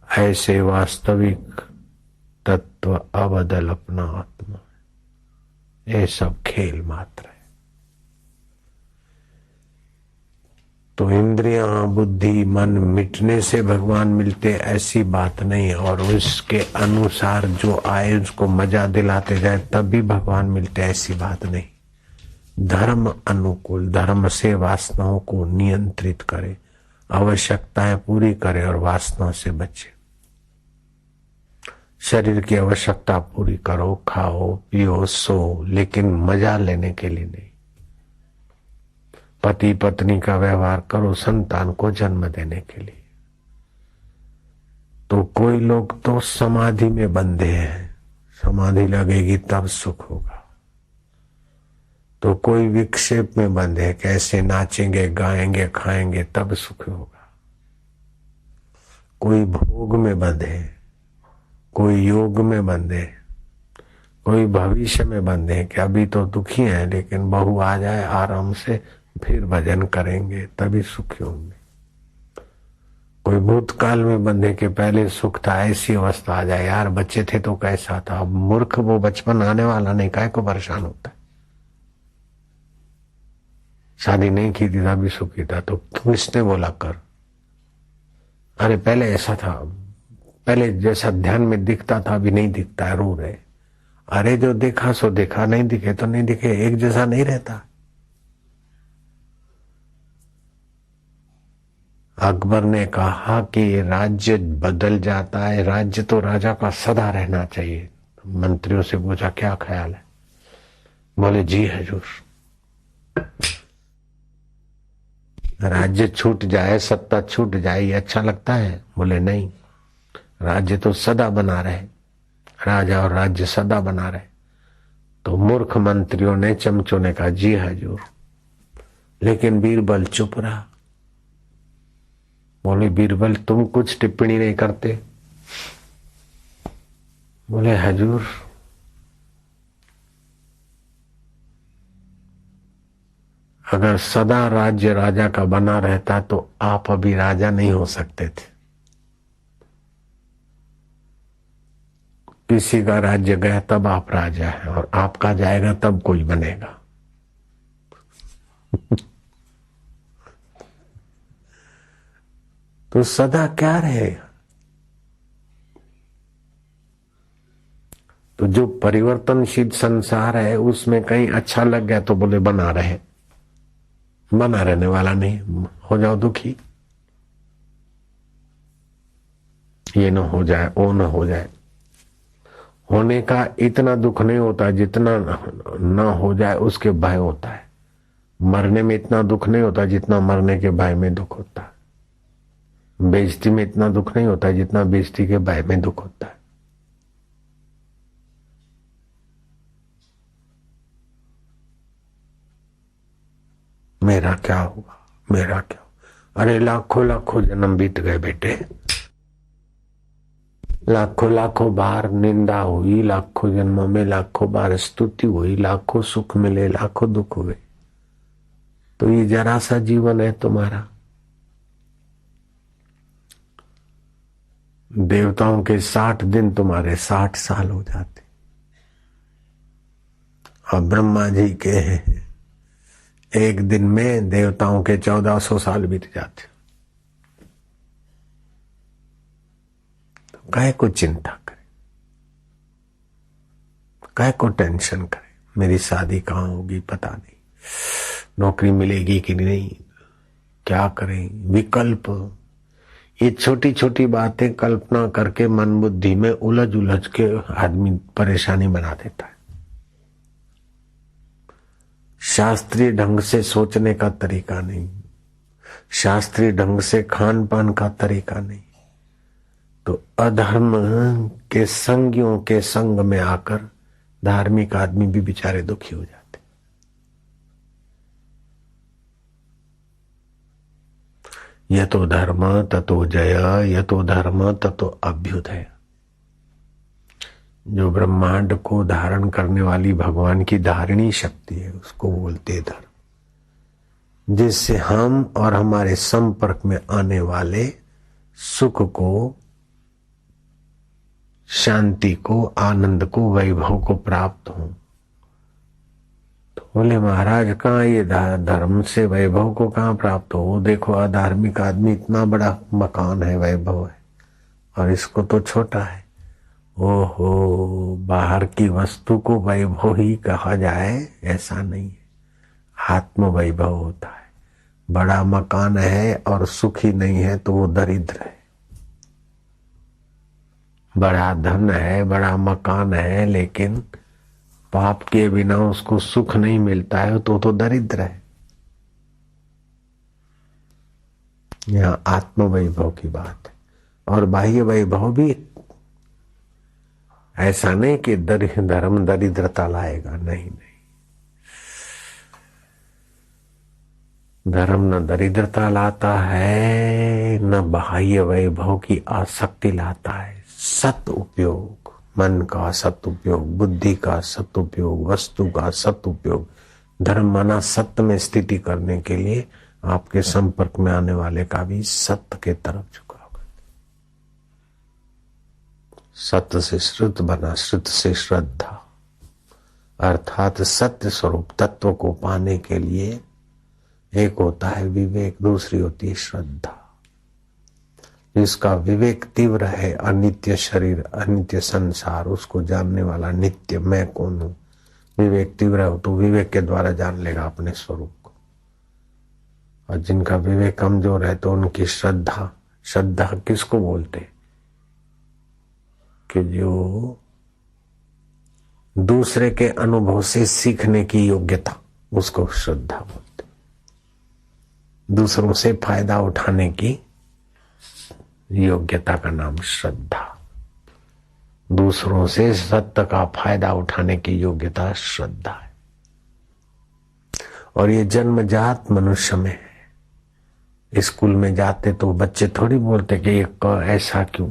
ऐसे वास्तविक तत्व अबदल अपना आत्मा है। ये सब खेल मात्र है। तो इंद्रियां, बुद्धि, मन मिटने से भगवान मिलते ऐसी बात नहीं, और उसके अनुसार जो आए उसको मजा दिलाते जाए तब भी भगवान मिलते ऐसी बात नहीं। धर्म अनुकूल, धर्म से वासनाओं को नियंत्रित करे, आवश्यकताएं पूरी करे और वासना से बचे। शरीर की आवश्यकता पूरी करो, खाओ पियो सो, लेकिन मजा लेने के लिए नहीं। पति पत्नी का व्यवहार करो संतान को जन्म देने के लिए। तो कोई लोग तो समाधि में बंधे हैं, समाधि लगेगी तब सुख होगा। तो कोई विक्षेप में बंधे, कैसे नाचेंगे गाएंगे खाएंगे तब सुख होगा। कोई भोग में बंधे, कोई योग में बंधे, कोई भविष्य में बंधे कि अभी तो दुखी है लेकिन बहू आ जाए आराम से फिर भजन करेंगे तभी सुखी होंगे। कोई भूतकाल में बंधे के पहले सुख था, ऐसी अवस्था आ जाए यार बच्चे थे तो कैसा था, अब मूर्ख वो बचपन आने वाला नहीं, काहे को परेशान होता है। शादी नहीं की थी तभी सुखी था, तो किसने बोला कर? अरे पहले ऐसा था, पहले जैसा ध्यान में दिखता था अभी नहीं दिखता है, रो रहे। अरे जो देखा सो देखा, नहीं दिखे तो नहीं दिखे, एक जैसा नहीं रहता। अकबर ने कहा कि राज्य बदल जाता है, राज्य तो राजा का सदा रहना चाहिए। मंत्रियों से पूछा क्या ख्याल है? बोले जी हजूर, राज्य छूट जाए, सत्ता छूट जाए ये अच्छा लगता है? बोले नहीं, राज्य तो सदा बना रहे, राजा और राज्य सदा बना रहे। तो मूर्ख मंत्रियों ने, चमचों ने कहा जी हजूर, लेकिन बीरबल चुप रहा। बोले बीरबल तुम कुछ टिप्पणी नहीं करते? बोले हजूर अगर सदा राज्य राजा का बना रहता तो आप अभी राजा नहीं हो सकते थे। किसी का राज्य गया तब आप राजा हैं, और आपका जाएगा तब कोई बनेगा। तो सदा क्या रहेगा? तो जो परिवर्तनशील संसार है उसमें कहीं अच्छा लग गया तो बोले बना रहे, बना रहने वाला नहीं, हो जाओ दुखी। ये न हो जाए, वो न हो जाए। होने का इतना दुख नहीं होता जितना न हो जाए उसके भय होता है। मरने में इतना दुख नहीं होता जितना मरने के भय में दुख होता है। बेइज्जती में इतना दुख नहीं होता जितना बेइज्जती के भय में दुख होता है। मेरा क्या हुआ, मेरा क्या हुआ? अरे लाखों लाखों जन्म बीत गए बेटे, लाखों लाखों बार निंदा हुई, लाखों जन्मों में लाखों बार स्तुति हुई, लाखों सुख मिले, लाखों दुख हुए। तो ये जरा सा जीवन है तुम्हारा। देवताओं के 60 दिन तुम्हारे 60 साल हो जाते, और ब्रह्मा जी के एक दिन में देवताओं के 1400 साल बीत जाते। तो काहे को चिंता करे, काहे को टेंशन करे? मेरी शादी कहाँ होगी पता नहीं, नौकरी मिलेगी कि नहीं, क्या करें? विकल्प, ये छोटी छोटी बातें कल्पना करके मन बुद्धि में उलझ उलझ के आदमी परेशानी बना देता है। शास्त्रीय ढंग से सोचने का तरीका नहीं, शास्त्रीय ढंग से खान पान का तरीका नहीं, तो अधर्म के संगियों के संग में आकर धार्मिक आदमी भी बेचारे दुखी हो जाते। यतो धर्म ततो जय, यतो धर्म ततो अभ्युदय। जो ब्रह्मांड को धारण करने वाली भगवान की धारिणी शक्ति है उसको बोलते धर्म, जिससे हम और हमारे संपर्क में आने वाले सुख को, शांति को, आनंद को, वैभव को प्राप्त हो। तो बोले महाराज कहाँ ये धर्म से वैभव को कहाँ प्राप्त हो? वो देखो अधार्मिक आदमी, इतना बड़ा मकान है, वैभव है, और इसको तो छोटा है। ओहो, बाहर की वस्तु को वैभव ही कहा जाए ऐसा नहीं है, आत्म वैभव होता है। बड़ा मकान है और सुखी नहीं है तो वो दरिद्र है। बड़ा धन है, बड़ा मकान है, लेकिन पाप के बिना उसको सुख नहीं मिलता है तो दरिद्र है। यहाँ आत्म वैभव की बात है। और बाह्य वैभव भी ऐसा नहीं कि धर्म दरिद्रता लाएगा, नहीं नहीं, धर्म न दरिद्रता लाता है, न बाह्य वैभव की आसक्ति लाता है। सत उपयोग, मन का सदुपयोग, बुद्धि का सदुपयोग, वस्तु का सदुपयोग, धर्म माना सत्य में स्थिति करने के लिए आपके संपर्क में आने वाले का भी सत्य के तरफ झुकाव कर। सत्य से श्रुत बना, श्रुत से श्रद्धा, अर्थात सत्य स्वरूप तत्व को पाने के लिए एक होता है विवेक, दूसरी होती है श्रद्धा। जिसका विवेक तीव्र है, अनित्य शरीर, अनित्य संसार, उसको जानने वाला नित्य मैं कौन हूं, विवेक तीव्र हो तो विवेक के द्वारा जान लेगा अपने स्वरूप को। और जिनका विवेक कमजोर है तो उनकी श्रद्धा, श्रद्धा किसको बोलते कि जो दूसरे के अनुभव से सीखने की योग्यता, उसको श्रद्धा बोलते। दूसरों से फायदा उठाने की योग्यता का नाम श्रद्धा, दूसरों से सत्य का फायदा उठाने की योग्यता श्रद्धा है। और ये जन्मजात मनुष्य में है। स्कूल में जाते तो बच्चे थोड़ी बोलते कि ये क ऐसा क्यों,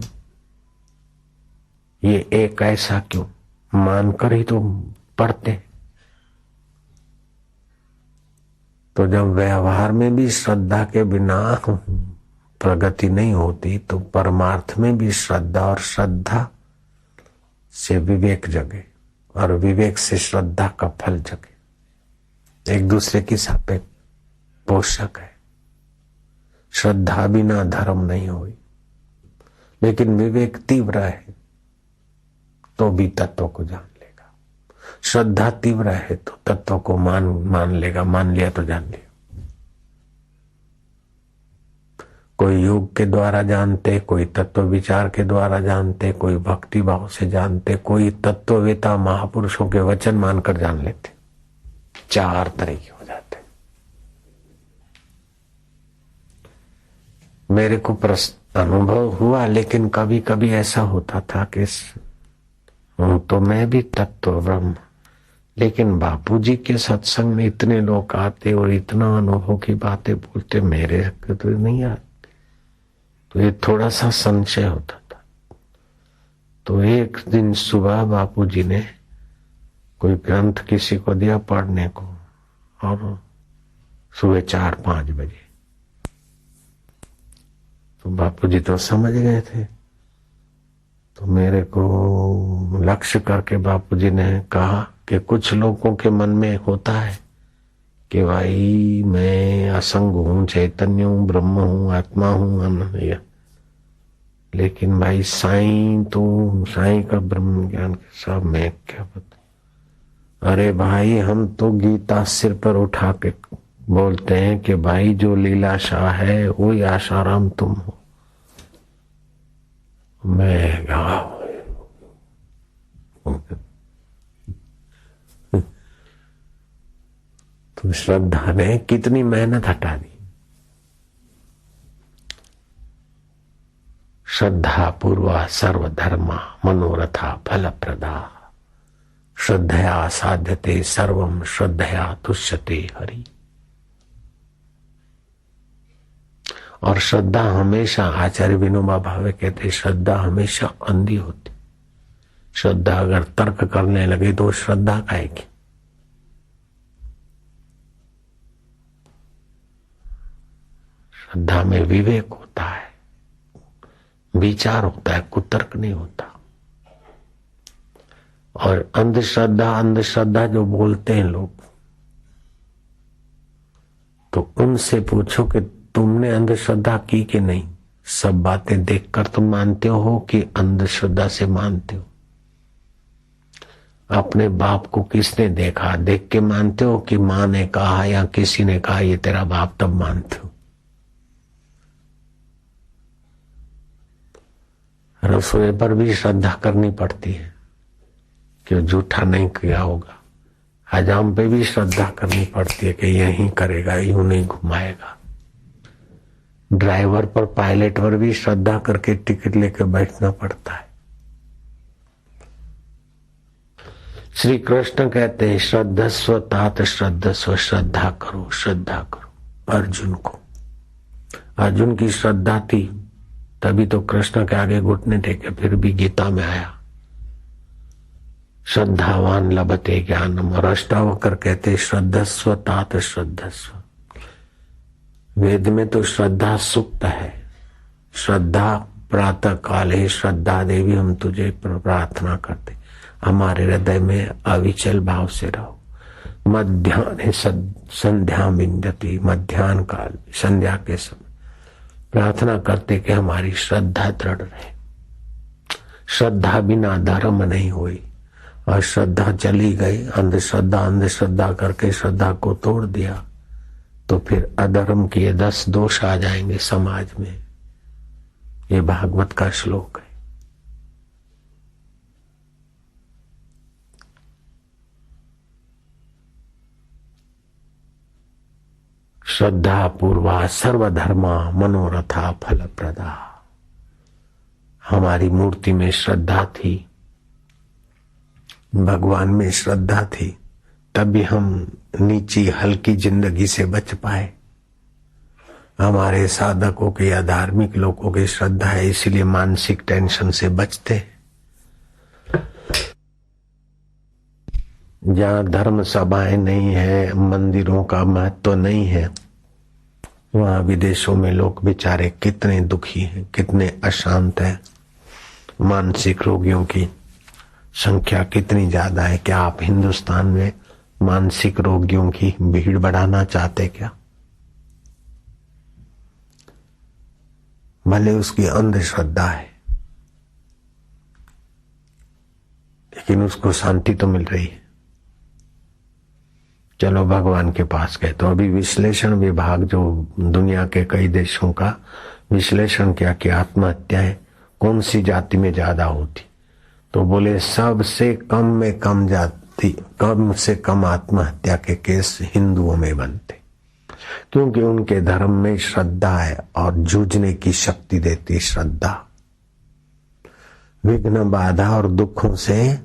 ये एक ऐसा क्यों, मानकर ही तो पढ़ते। तो जब व्यवहार में भी श्रद्धा के बिना प्रगति नहीं होती तो परमार्थ में भी श्रद्धा, और श्रद्धा से विवेक जगे, और विवेक से श्रद्धा का फल जगे। एक दूसरे की सापेक्ष पोषक है। श्रद्धा बिना धर्म नहीं हुई, लेकिन विवेक तीव्र है तो भी तत्व को जान लेगा। श्रद्धा तीव्र है तो तत्व को मान लेगा, मान लिया तो जान लिया। कोई योग के द्वारा जानते, कोई तत्व विचार के द्वारा जानते, कोई भक्ति भाव से जानते, कोई तत्ववेता महापुरुषों के वचन मानकर जान लेते। चार तरह के हो जाते। मेरे को अनुभव हुआ, लेकिन कभी कभी ऐसा होता था कि तो मैं भी तत्व ब्रह्म, लेकिन बापूजी के सत्संग में इतने लोग आते और इतना अनुभव की बातें बोलते, मेरे तो नहीं आते। तो ये थोड़ा सा संशय होता था। तो एक दिन सुबह बापूजी ने कोई ग्रंथ किसी को दिया पढ़ने को, और सुबह 4-5 बजे। तो बापूजी तो समझ गए थे। तो मेरे को लक्ष्य करके बापूजी ने कहा कि कुछ लोगों के मन में होता है कि भाई मैं असंग हूँ, चैतन्य हूँ, ब्रह्म हूँ, आत्मा हूँ, अनंत। लेकिन भाई साईं तो, साईं का ब्रह्म ज्ञान के साथ मैं क्या पता। अरे भाई हम तो गीता सिर पर उठा के बोलते हैं कि भाई जो लीला शाह है वही आशाराम तुम हो। मैं तो तो श्रद्धा ने कितनी मेहनत हटा दी। श्रद्धा पूर्वा सर्वधर्मा मनोरथा फलप्रदा, श्रद्धया साध्यते सर्वम श्रद्धया तुष्यते हरि। और श्रद्धा हमेशा, आचार्य विनोबा भावे कहते, श्रद्धा हमेशा अंधी होती। श्रद्धा अगर तर्क करने लगे तो श्रद्धा काहेगी। श्रद्धा में विवेक होता है, विचार होता है, कुतर्क नहीं होता। और अंधश्रद्धा जो बोलते हैं लोग, तो उनसे पूछो कि तुमने अंधश्रद्धा की कि नहीं। सब बातें देखकर तुम मानते हो कि अंधश्रद्धा से मानते हो। अपने बाप को किसने देखा, देख के मानते हो कि माँ ने कहा या किसी ने कहा ये तेरा बाप, तब मानते हो। रसोई पर भी श्रद्धा करनी पड़ती है कि झूठा नहीं किया होगा। हजाम पे भी श्रद्धा करनी पड़ती है कि यही करेगा, यूं नहीं घुमाएगा। ड्राइवर पर, पायलट पर भी श्रद्धा करके टिकट लेकर बैठना पड़ता है। श्री कृष्ण कहते हैं श्रद्धस्व तात श्रद्धस्व, श्रद्धा करो श्रद्धा करो। अर्जुन को, अर्जुन की श्रद्धा थी तभी तो कृष्ण के आगे घुटने टेके। फिर भी गीता में आया श्रद्धावान लभते ज्ञानम। और अष्टावक्र कहते श्रद्धस्व तात श्रद्धस्व। वेद में तो श्रद्धा सुक्त है। श्रद्धा प्रातः काल है, श्रद्धा देवी हम तुझे प्रार्थना करते, हमारे हृदय में अविचल भाव से रहो। मध्याह्न संध्या विंदती, मध्याह्न काल संध्या के समय प्रार्थना करते कि हमारी श्रद्धा दृढ़ रहे। श्रद्धा बिना धर्म नहीं हुई। और श्रद्धा चली गई, अंधश्रद्धा करके श्रद्धा को तोड़ दिया तो फिर अधर्म के 10 दोष आ जाएंगे समाज में। ये भागवत का श्लोक है। श्रद्धा पूर्वा सर्वधर्मा मनोरथा फलप्रदा। हमारी मूर्ति में श्रद्धा थी, भगवान में श्रद्धा थी, तभी हम नीची हल्की जिंदगी से बच पाए। हमारे साधकों के या धार्मिक लोगों की श्रद्धा है, इसलिए मानसिक टेंशन से बचते। जहाँ धर्म सभाएं नहीं है, मंदिरों का महत्व नहीं है, वहाँ विदेशों में लोग बेचारे कितने दुखी हैं, कितने अशांत हैं। मानसिक रोगियों की संख्या कितनी ज्यादा है। क्या आप हिंदुस्तान में मानसिक रोगियों की भीड़ बढ़ाना चाहते क्या? भले उसकी अंधश्रद्धा है, लेकिन उसको शांति तो मिल रही है। चलो भगवान के पास गए तो अभी विश्लेषण विभाग जो दुनिया के कई देशों का विश्लेषण किया कि आत्महत्याएं कौन सी जाति में ज्यादा होती, तो बोले सबसे कम में कम जाति, कम से कम आत्महत्या के केस हिंदुओं में बनते, क्योंकि उनके धर्म में श्रद्धा है और जूझने की शक्ति देती श्रद्धा। विघ्न बाधा और दुखों से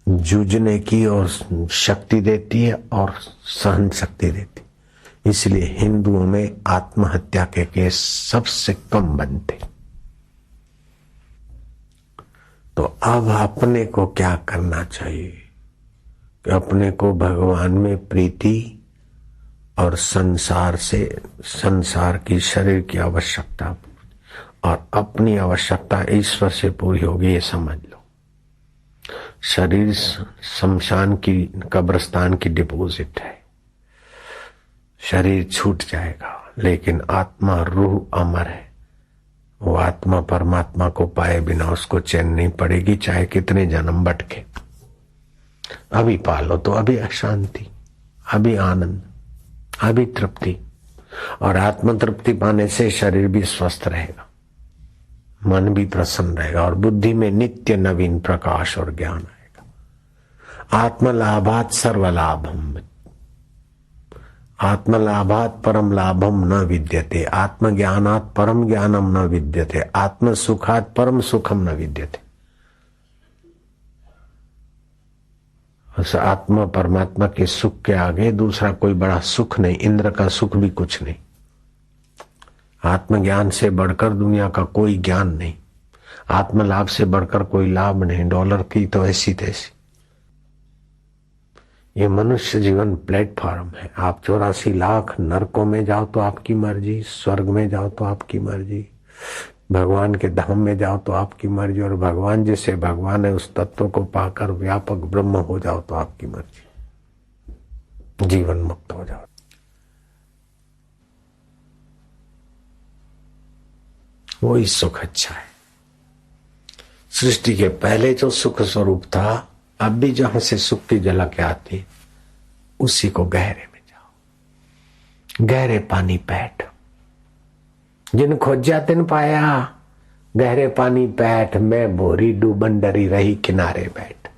जूझने की और शक्ति देती है और सहन शक्ति देती। इसलिए हिंदुओं में आत्महत्या के केस सबसे कम बनते। तो अब अपने को क्या करना चाहिए कि अपने को भगवान में प्रीति और संसार की शरीर की आवश्यकता और अपनी आवश्यकता ईश्वर से पूरी होगी, ये समझ लो। शरीर शमशान की, कब्रिस्तान की डिपॉजिट है। शरीर छूट जाएगा, लेकिन आत्मा, रूह अमर है। वो आत्मा परमात्मा को पाए बिना उसको चैन नहीं पड़ेगी, चाहे कितने जन्म भटके। अभी पालो तो अभी अशांति, अभी आनंद, अभी तृप्ति। और आत्म तृप्ति पाने से शरीर भी स्वस्थ रहेगा, मन भी प्रसन्न रहेगा और बुद्धि में नित्य नवीन प्रकाश और ज्ञान आएगा। आत्मलाभात सर्वलाभम। आत्मलाभात परम लाभम न विद्यते, आत्मज्ञानात परम ज्ञानम न विद्यते, आत्मसुखात परम सुखम न विद्यते। उस आत्मा परमात्मा के सुख के आगे दूसरा कोई बड़ा सुख नहीं, इंद्र का सुख भी कुछ नहीं। आत्मज्ञान से बढ़कर दुनिया का कोई ज्ञान नहीं, आत्मलाभ से बढ़कर कोई लाभ नहीं। डॉलर की तो ऐसी तैसी। ये मनुष्य जीवन प्लेटफॉर्म है। आप 84 लाख नरकों में जाओ तो आपकी मर्जी, स्वर्ग में जाओ तो आपकी मर्जी, भगवान के धाम में जाओ तो आपकी मर्जी, और भगवान जैसे भगवान है उस तत्व को पाकर व्यापक ब्रह्म हो जाओ तो आपकी मर्जी, जीवन मुक्त हो जाओ। वही सुख अच्छा है। सृष्टि के पहले जो सुख स्वरूप था, अब भी जहां से सुख की झलक आती उसी को गहरे में जाओ। गहरे पानी बैठ, जिन खोजा तिन पाया, गहरे पानी बैठ, मैं भोरी डूबन डरी रही किनारे बैठ।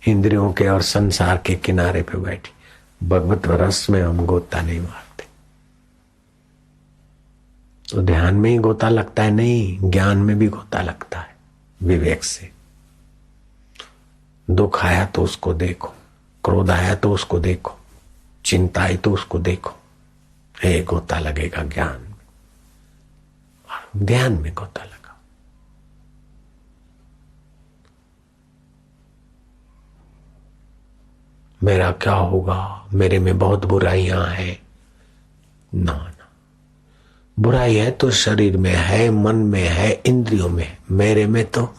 इंद्रियों के और संसार के किनारे पे बैठी, भगवत रस में हम गोता नहीं मारते। तो ध्यान में ही गोता लगता है नहीं, ज्ञान में भी गोता लगता है। विवेक से दुख आया तो उसको देखो, क्रोध आया तो उसको देखो, चिंता आई तो उसको देखो, हे गोता लगेगा ज्ञान में, और ध्यान में गोता लगा। मेरा क्या होगा, मेरे में बहुत बुराइयां हैं, ना ना, बुराई है तो शरीर में है, मन में है, इंद्रियों में। मेरे में तो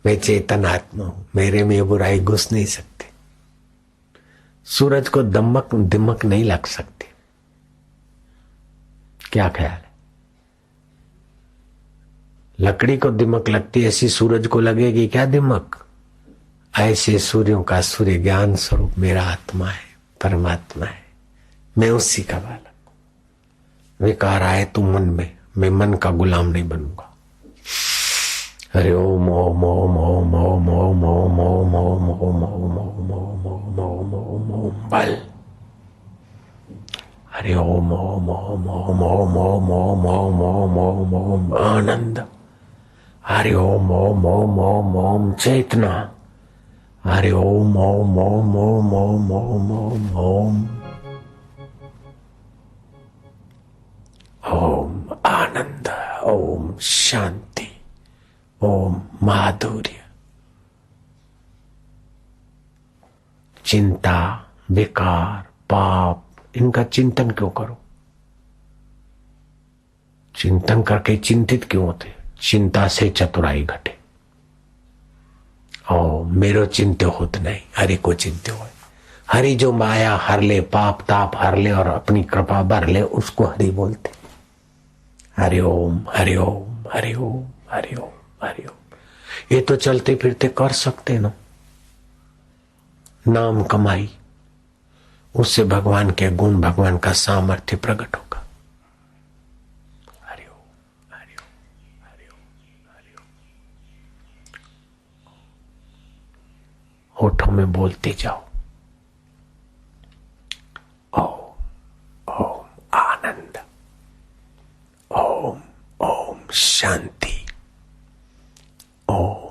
मैं चेतन आत्मा हूं, मेरे में बुराई घुस नहीं सकती। सूरज को दिमक नहीं लग सकती। क्या ख्याल है? लकड़ी को दिमक लगती, ऐसी सूरज को लगेगी क्या दिमक? ऐसे सूर्यों का सूर्य ज्ञान स्वरूप मेरा आत्मा है, परमात्मा है, मैं उसी का बालक हूं। विकार आए तो मन में, मैं मन का गुलाम नहीं बनूंगा। हरि ओम ओम ओम ओम ओम ओम ओम ओम ओम ओम ओम ओम ओम ओम ओम ओम बल। हरि ओम ओम ओम ओम ओम ओम ओम ओम ओम ओम ओम आनंद। हरि ओम ओम ओम ओम ओम चेतना। हरि ओम ओम ओम ओम ओम ओम ओम ओम ओम आनंद, ओम शांति, ओम माधुर्य। चिंता, विकार, पाप, इनका चिंतन क्यों करो? चिंतन करके चिंतित क्यों होते? चिंता से चतुराई घटे। ओ मेरो चिंत्य होत नहीं, हरि को चिंत्य हो। हरि जो माया हर ले, पाप ताप हर ले और अपनी कृपा भर ले, उसको हरि बोलते। हरि ओम हरि ओम हरि ओम हरि ओम हरि ओम। ये तो चलते फिरते कर सकते ना, नाम कमाई, उससे भगवान के गुण, भगवान का सामर्थ्य प्रकट होगा। हरि ओम हरि ओम हरि ओम हरि ओम। होठों में बोलते जाओ, ओम ओम आनंद, ओम ओम शांति, ओम